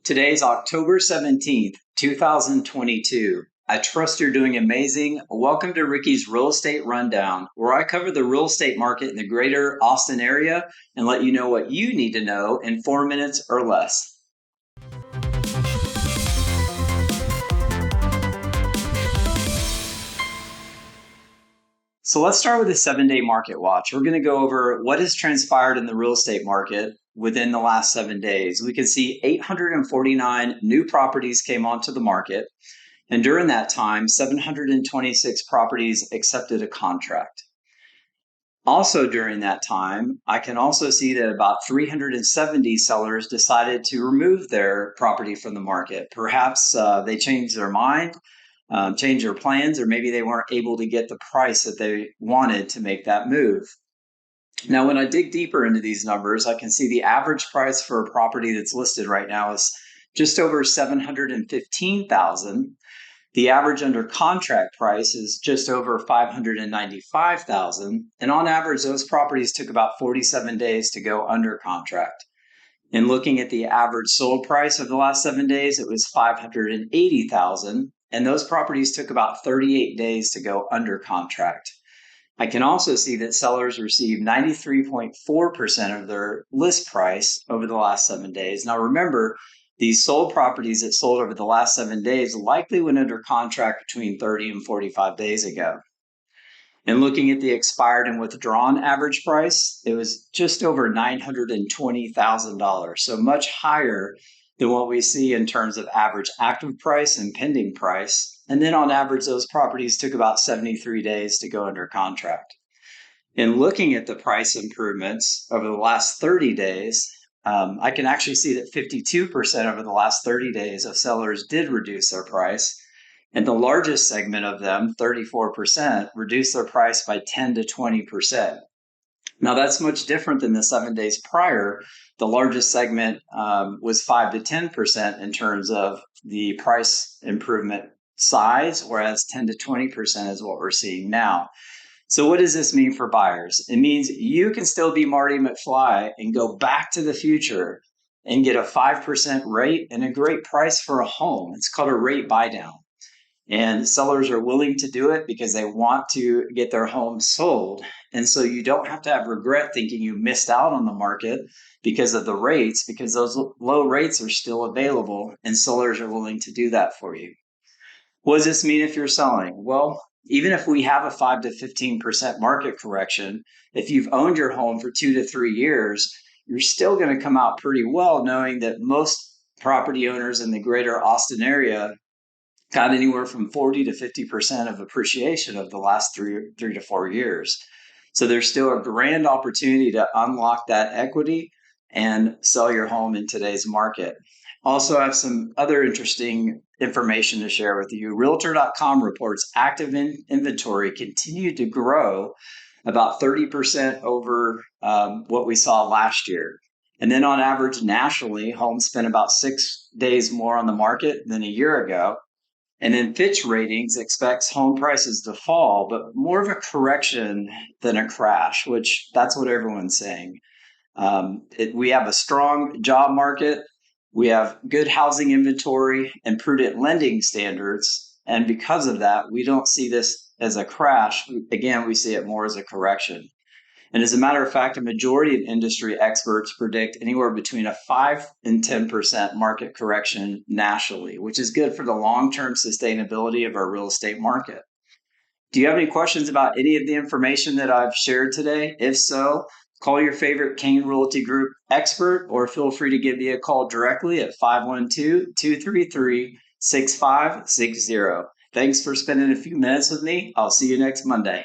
Today's October 17th, 2022. I trust you're doing amazing. Welcome to Ricky's Real Estate Rundown, where I cover the real estate market in the greater Austin area and let you know what you need to know in 4 minutes or less. So let's start with a 7-day market watch. We're going to go over what has transpired in the real estate market within the last 7 days. We can see 849 new properties came onto the market. And during that time, 726 properties accepted a contract. Also during that time, I can also see that about 370 sellers decided to remove their property from the market. Perhaps they changed their mind, change their plans, or maybe they weren't able to get the price that they wanted to make that move. Now, when I dig deeper into these numbers, I can see the average price for a property that's listed right now is just over $715,000. The average under contract price is just over $595,000. And on average, those properties took about 47 days to go under contract. And looking at the average sold price of the last 7 days, it was $580,000. And those properties took about 38 days to go under contract. I can also see that sellers received 93.4% of their list price over the last 7 days. Now remember, these sold properties that sold over the last 7 days likely went under contract between 30 and 45 days ago. And looking at the expired and withdrawn average price, it was just over $920,000, so much higher than what we see in terms of average active price and pending price. And then on average, those properties took about 73 days to go under contract. In looking at the price improvements over the last 30 days, I can actually see that 52% over the last 30 days of sellers did reduce their price. And the largest segment of them, 34%, reduced their price by 10 to 20%. Now, that's much different than the 7 days prior. The largest segment was 5 to 10% in terms of the price improvement size, whereas 10 to 20% is what we're seeing now. So what does this mean for buyers? It means you can still be Marty McFly and go back to the future and get a 5% rate and a great price for a home. It's called a rate buy down. And sellers are willing to do it because they want to get their home sold. And so you don't have to have regret thinking you missed out on the market because of the rates, because those low rates are still available and sellers are willing to do that for you. What does this mean if you're selling? Well, even if we have a 5 to 15% market correction, if you've owned your home for 2 to 3 years, you're still going to come out pretty well, knowing that most property owners in the greater Austin area got anywhere from 40 to 50% of appreciation of the last three to 4 years. So there's still a grand opportunity to unlock that equity and sell your home in today's market. Also, I have some other interesting information to share with you. Realtor.com reports active inventory continued to grow about 30% over what we saw last year. And then on average, nationally, homes spent about 6 days more on the market than a year ago. And then Fitch Ratings expects home prices to fall, but more of a correction than a crash, which that's what everyone's saying. We have a strong job market. We have good housing inventory and prudent lending standards. And because of that, we don't see this as a crash. Again, we see it more as a correction. And as a matter of fact, a majority of industry experts predict anywhere between a 5 and 10% market correction nationally, which is good for the long-term sustainability of our real estate market. Do you have any questions about any of the information that I've shared today? If so, call your favorite Cain Realty Group expert or feel free to give me a call directly at 512-233-6560. Thanks for spending a few minutes with me. I'll see you next Monday.